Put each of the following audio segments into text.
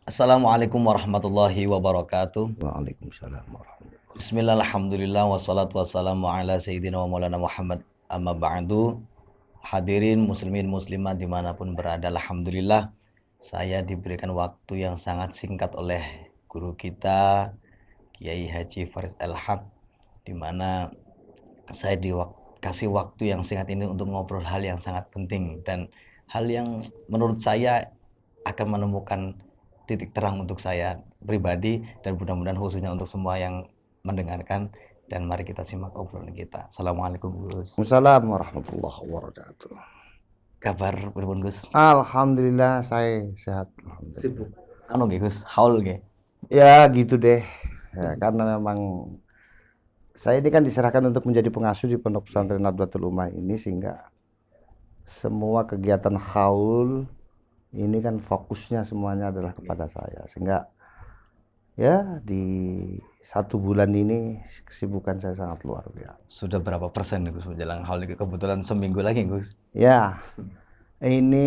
Assalamualaikum warahmatullahi wabarakatuh. Waalaikumsalam warahmatullahi. Bismillah, alhamdulillah, wassalatu wassalamu ala sayyidina wa maulana Muhammad, amma ba'du. Hadirin muslimin muslimat dimanapun berada, alhamdulillah saya diberikan waktu yang sangat singkat oleh guru kita Kiai Haji Faris El-Haq, dimana saya dikasih waktu yang singkat ini untuk ngobrol hal yang sangat penting dan hal yang menurut saya akan menemukan titik terang untuk saya pribadi dan mudah-mudahan khususnya untuk semua yang mendengarkan. Dan mari kita simak obrolan kita. Assalamualaikum Gus. Waalaikumsalam warahmatullahi wabarakatuh. Kabar pripun Gus? Alhamdulillah saya sehat. Sibuk. Anu nggih Gus, haul nggih. Ya gitu deh. Ya, karena memang saya ini kan diserahkan untuk menjadi pengasuh di Pondok Pesantren Nahdlatul Ummah ini, sehingga semua kegiatan haul ini kan fokusnya semuanya adalah kepada saya, sehingga ya di 1 bulan ini kesibukan saya sangat luar biasa. Sudah berapa persen nih Gus menjelang haul ini? Kebetulan seminggu lagi Gus. Ya, ini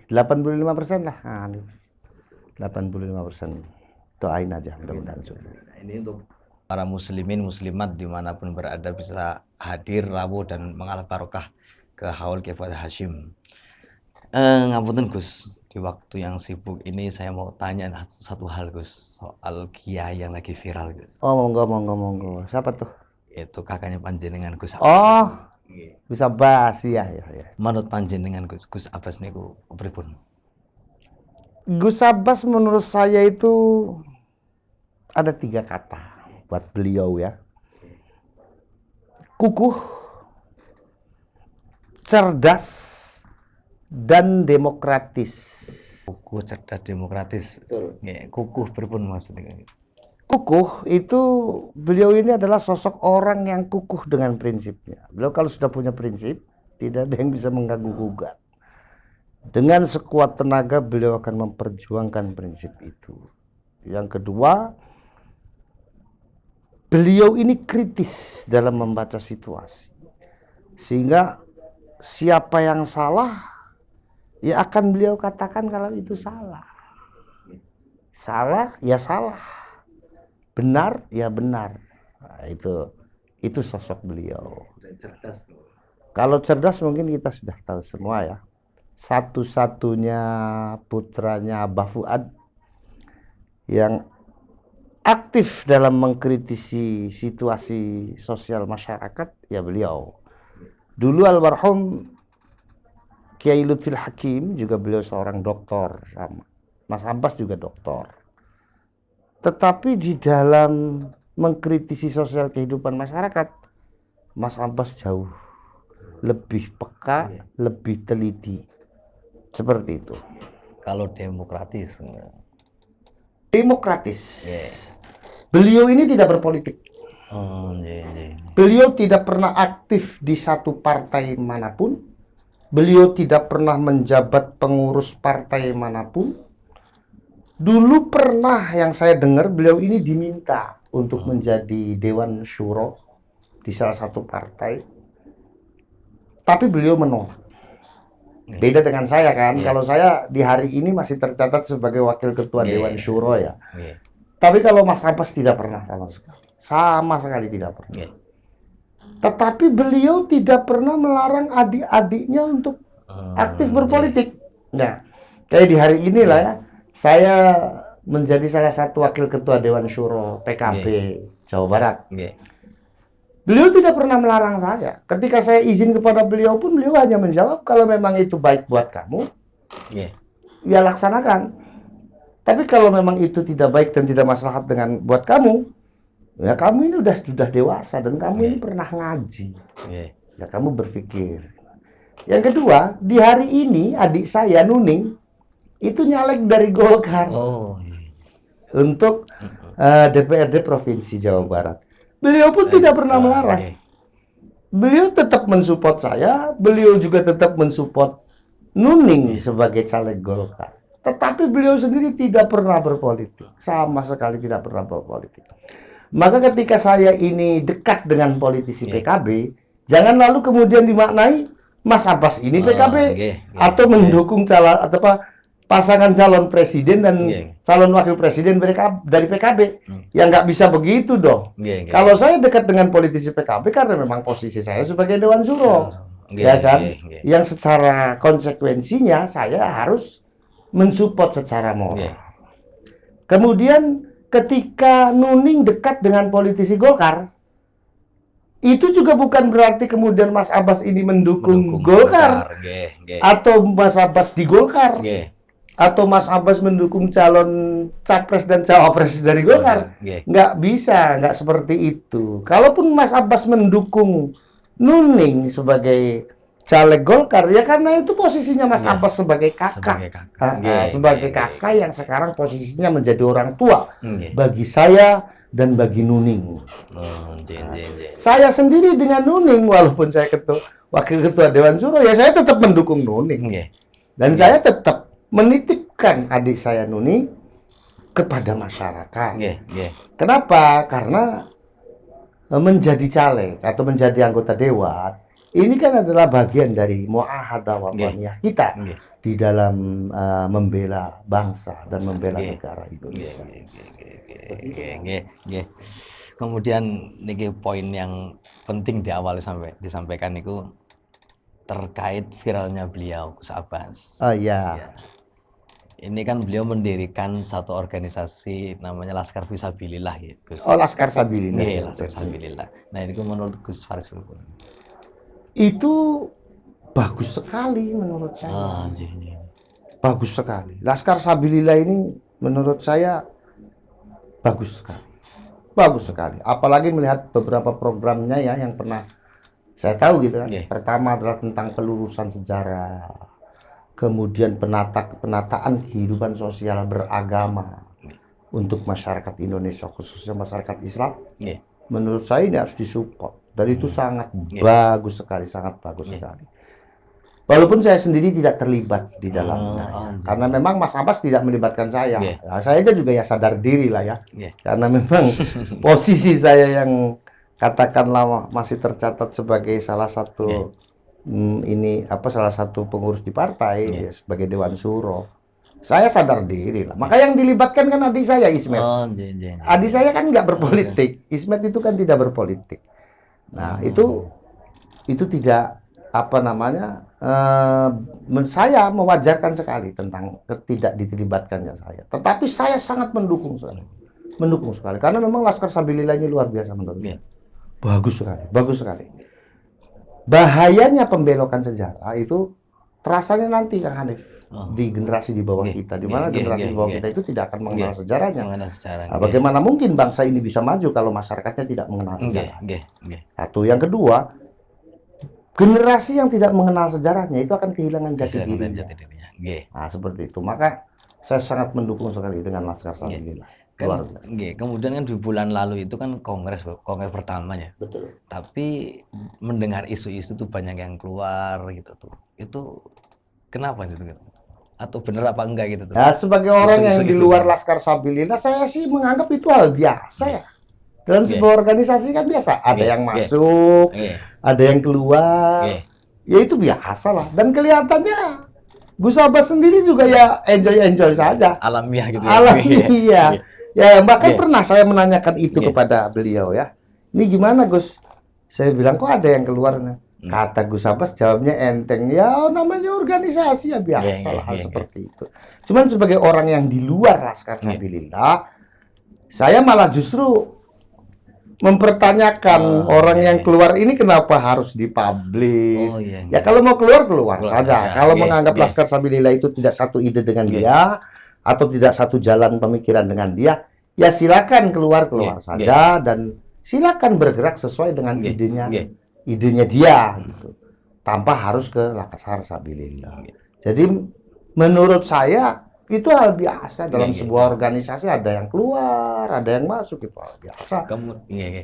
85% lah. 85%. Doain aja mudah-mudahan. Ini untuk para muslimin muslimat dimanapun berada bisa hadir Rabu dan mengalah barokah ke haul Kiai Fuad Hasyim. Ngapunten Gus, di waktu yang sibuk ini saya mau tanya satu hal Gus, soal kiai yang lagi viral Gus. Oh, monggo. Siapa tuh? Itu kakaknya panjenengan Gus. Oh, bisa Bas, ya. Menurut panjenengan Gus Abbas niku pripun? Gus Abbas menurut saya itu ada 3 kata buat beliau ya. Kukuh, cerdas, dan demokratis. Kukuh, cerdas, demokratis. Betul. Kukuh pripun maksudnya? Kukuh itu beliau ini adalah sosok orang yang kukuh dengan prinsipnya. Beliau kalau sudah punya prinsip, tidak ada yang bisa mengganggu-gugat. Dengan sekuat tenaga beliau akan memperjuangkan prinsip itu. Yang kedua, beliau ini kritis dalam membaca situasi. Sehingga siapa yang salah, ya akan beliau katakan kalau itu salah. Salah, ya salah. Benar, ya benar. Nah, itu sosok beliau. Cerdas. Kalau cerdas mungkin kita sudah tahu semua ya. Satu-satunya putranya Abah Fuad yang aktif dalam mengkritisi situasi sosial masyarakat, ya beliau. Dulu almarhum Kiai Lutfil Hakim juga beliau seorang doktor, sama Mas Abbas juga doktor. Tetapi di dalam mengkritisi sosial kehidupan masyarakat, Mas Abbas jauh lebih peka, lebih teliti. Seperti itu. Kalau demokratis. Demokratis. Beliau ini tidak berpolitik. Beliau tidak pernah aktif di satu partai manapun. Beliau tidak pernah menjabat pengurus partai manapun. Dulu pernah yang saya dengar beliau ini diminta untuk menjadi Dewan Syuro di salah satu partai. Tapi beliau menolak. Beda dengan saya kan. Kalau saya di hari ini masih tercatat sebagai wakil ketua Dewan Syuro ya. Tapi kalau Mas Abbas tidak pernah sama sekali. Sama sekali tidak pernah. Tetapi beliau tidak pernah melarang adik-adiknya untuk aktif berpolitik. Nah, kayak di hari inilah ya, saya menjadi salah satu wakil ketua Dewan Syuro PKB Jawa Barat. Beliau tidak pernah melarang saya. Ketika saya izin kepada beliau pun, beliau hanya menjawab, kalau memang itu baik buat kamu, ya laksanakan. Tapi kalau memang itu tidak baik dan tidak maslahat dengan buat kamu, ya kamu ini sudah dewasa dan kamu ini pernah ngaji. Ya kamu berpikir. Yang kedua, di hari ini adik saya Nuning itu nyalek dari Golkar untuk DPRD Provinsi Jawa Barat. Beliau pun tidak pernah melarang. Beliau tetap mensupport saya, beliau juga tetap mensupport Nuning sebagai caleg Golkar. Tetapi beliau sendiri tidak pernah berpolitik, sama sekali tidak pernah berpolitik. Maka ketika saya ini dekat dengan politisi PKB, jangan lalu kemudian dimaknai Mas Abbas ini PKB atau mendukung pasangan calon presiden dan Nggih. calon wakil presiden mereka dari PKB. Ya nggak bisa begitu dong. Nggih, nggih. Kalau saya dekat dengan politisi PKB karena memang posisi saya sebagai Dewan Suro, Nggih, ya kan? nggih, nggih. Yang secara konsekuensinya saya harus mensupport secara moral. Nggih. Kemudian ketika Nuning dekat dengan politisi Golkar, itu juga bukan berarti kemudian Mas Abbas ini mendukung Golkar Nggih, nggih. atau Mas Abbas di Golkar. Nggih. Atau Mas Abbas mendukung calon capres dan cawapres dari Golkar. Nggih. Nggak bisa, nggak seperti itu. Kalaupun Mas Abbas mendukung Nuning sebagai caleg Golkar, ya karena itu posisinya Mas Nggih. Abbas sebagai kakak. Sebagai kakak. Nggih, Sebagai nggih, kakak yang sekarang posisinya menjadi orang tua nggih. bagi saya dan bagi Nuning. Nggih, nggih, nggih. Saya sendiri dengan Nuning, walaupun saya wakil ketua Dewan Suro, ya saya tetap mendukung Nuning. Nggih. Dan saya tetap menitipkan adik saya Nuning kepada masyarakat. Nggih, nggih. Kenapa? Karena menjadi caleg atau menjadi anggota dewan ini kan adalah bagian dari muahadah wataniyah kita Nggih. di dalam membela bangsa dan membela Nggih. negara Indonesia. Nggih. Kemudian niki poin yang penting di awal disampaikan itu terkait viralnya beliau Gus Abbas. Oh ya. Ya. Ini kan beliau mendirikan satu organisasi namanya Laskar Fisabilillah ya, Gus. Oh, Laskar Sabilillah. Nggih, Laskar Fisabilillah. Nah, ini menurut Gus Faris pripun? Itu bagus sekali menurut saya. Nggih. Bagus sekali. Laskar Sabilillah ini menurut saya bagus sekali. Bagus sekali. Apalagi melihat beberapa programnya ya yang pernah saya tahu gitu kan. Nggih. Pertama adalah tentang pelurusan sejarah. Kemudian penataan kehidupan sosial beragama untuk masyarakat Indonesia, khususnya masyarakat Islam. Nggih. Menurut saya ini harus disupport. Dan itu sangat Nggih. bagus sekali, sangat bagus Nggih. sekali. Walaupun saya sendiri tidak terlibat di dalamnya, nggih. karena memang Mas Abbas tidak melibatkan saya. Nggih. Nah, saya aja juga ya sadar diri lah ya, Nggih. karena memang posisi saya yang katakanlah masih tercatat sebagai salah satu salah satu pengurus di partai ya, sebagai Dewan Suro. Saya sadar diri lah. Maka yang dilibatkan kan adik saya Ismet. Nggih. Adik saya kan nggak berpolitik. Ismet itu kan tidak berpolitik. Nah, itu tidak saya mewajarkan sekali tentang tidak dilibatkannya saya. Tetapi saya sangat mendukung sekali. Mendukung sekali karena memang Laskar Sabilillah ini luar biasa menurut saya. Bagus sekali, bagus sekali. Bahayanya pembelokan sejarah itu terasanya nanti Kang Hanif di generasi di bawah kita, di mana generasi di bawah kita itu tidak akan mengenal sejarahnya. Nah, bagaimana mungkin bangsa ini bisa maju kalau masyarakatnya tidak mengenal sejarah? Satu, yang kedua, generasi yang tidak mengenal sejarahnya itu akan kehilangan jati dirinya. Nah, seperti itu. Maka saya sangat mendukung sekali dengan Laskar Sabilillah. Kemudian kan di bulan lalu itu kan kongres pertamanya. Betul. Tapi mendengar isu-isu tuh banyak yang keluar gitu tuh. Itu kenapa gitu? Atau benar apa enggak gitu tuh? Nah, sebagai orang yang di luar gitu. Laskar Sabilillah, saya sih menganggap itu hal biasa ya. Dalam sebuah organisasi kan biasa. Ada yang masuk, ada yang keluar. Ya itu biasa lah. Dan kelihatannya Gus Abbas sendiri juga ya enjoy saja. Alamiah gitu ya. Alamiah. Ya, bahkan pernah saya menanyakan itu kepada beliau ya. Ini gimana Gus? Saya bilang kok ada yang keluar. Kata Gus Abbas jawabnya enteng. Ya namanya organisasi ya biasa lah hal seperti itu. Cuman sebagai orang yang di luar Laskar Sabilillah, saya malah justru mempertanyakan orang yang keluar ini kenapa harus dipublish. Ya kalau mau keluar saja. Kalau menganggap Laskar Sabilillah itu tidak satu ide dengan dia atau tidak satu jalan pemikiran dengan dia, ya silakan keluar saja dan silakan bergerak sesuai dengan idenya dia gitu. Tanpa harus ke Laskar Sabilillah. Jadi menurut saya itu hal biasa dalam sebuah organisasi, ada yang keluar, ada yang masuk, itu hal biasa.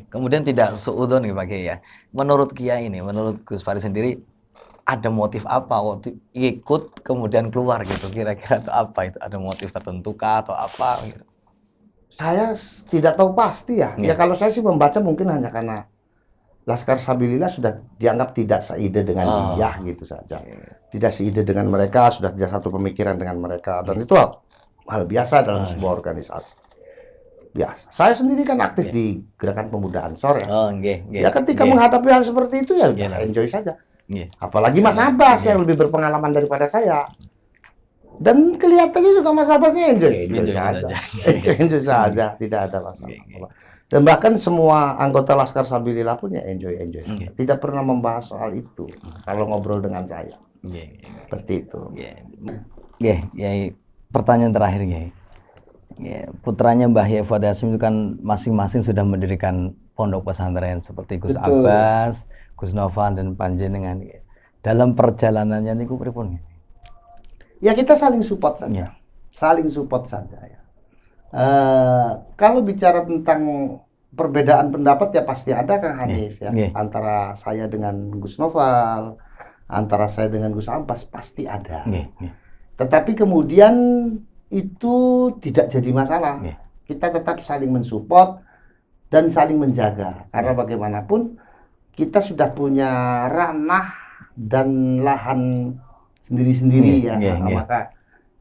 Kemudian tidak seudon nih Pak Kiai ya. Menurut Kiai ini, menurut Gus Faris sendiri ada motif apa waktu ikut kemudian keluar gitu, kira-kira itu apa itu? Ada motif tertentu kah atau apa gitu? Saya tidak tahu pasti ya. Ya kalau saya sih membaca mungkin hanya karena Laskar Sabilillah sudah dianggap tidak seide dengan dia gitu saja. Tidak seide dengan mereka, sudah tidak satu pemikiran dengan mereka, dan itu hal biasa dalam sebuah organisasi. Biasa. Saya sendiri kan aktif di Gerakan Pemuda Ansor ya. Ya ketika menghadapi hal seperti itu ya udah enjoy saja. Apalagi Mas Abbas yang lebih berpengalaman daripada saya. Dan kelihatannya juga Mas Abbasnya enjoy saja, tidak ada masalah. Dan bahkan semua anggota Laskar Sabilillah pun ya enjoy. Tidak pernah membahas soal itu kalau ngobrol dengan saya. Seperti itu. Pertanyaan terakhir, putranya Mbah Yai Fuad Hasyim itu kan masing-masing sudah mendirikan pondok pesantren seperti Gus Abbas, Gus Novan dan panjenengan. Dalam perjalanannya niku pripun? Ya kita saling support saja. Saling support saja ya. Kalau bicara tentang perbedaan pendapat ya pasti ada Kang Hanif ya. Antara saya dengan Gus Noval, antara saya dengan Gus Abbas pasti ada. Tetapi kemudian itu tidak jadi masalah. Kita tetap saling mensupport dan saling menjaga. Karena bagaimanapun kita sudah punya ranah dan lahan sendiri-sendiri ya. Maka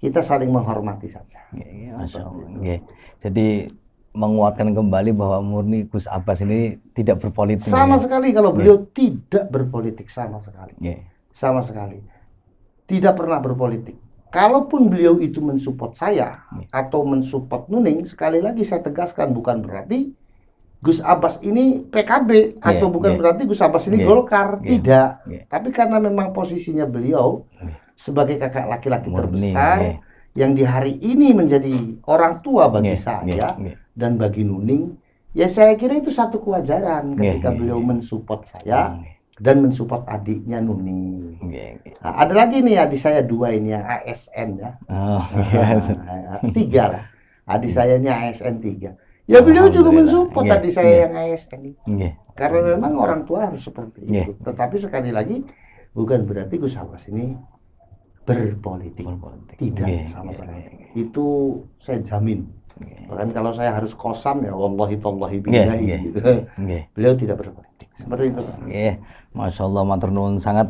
kita saling menghormati saja. Masya Allah. Jadi menguatkan kembali bahwa murni Gus Abbas ini tidak berpolitik. Sama sekali kalau beliau tidak berpolitik sama sekali. Sama sekali. Tidak pernah berpolitik. Kalaupun beliau itu mensupport saya atau mensupport Nuning, sekali lagi saya tegaskan bukan berarti Gus Abbas ini PKB atau bukan berarti Gus Abbas ini Golkar, tidak. Tapi karena memang posisinya beliau sebagai kakak laki-laki terbesar yang di hari ini menjadi orang tua bagi saya dan bagi Nuning, ya saya kira itu satu kewajaran ketika beliau mensupport saya dan mensupport adiknya Nuning. Nah, ada lagi nih adik saya dua ini yang ASN ya. Tiga lah. Adik saya ini ASN 3. Ya beliau juga mensupport adik saya yang ASN. Karena memang orang tua harus seperti itu. Tetapi sekali lagi bukan berarti Gus Abbas ini berpolitik. Tidak sama sekali. Itu saya jamin. Bahkan kalau saya harus kosam ya wallahi tallahi billahi gitu. Beliau tidak berpolitik. Seperti itu. Masya Allah, matur nuwun sangat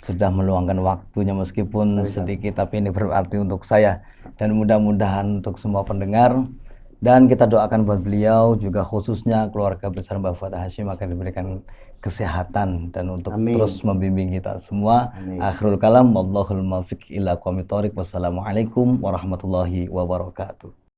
sudah meluangkan waktunya meskipun sedikit tapi ini berarti untuk saya dan mudah-mudahan untuk semua pendengar. Dan kita doakan buat beliau juga khususnya keluarga besar Mbah Fuad Hasyim akan diberikan kesehatan dan untuk terus membimbing kita semua. Akhirul kalam, wallahul muwaffiq ila aqwamit thoriq. Wassalamualaikum warahmatullahi wabarakatuh.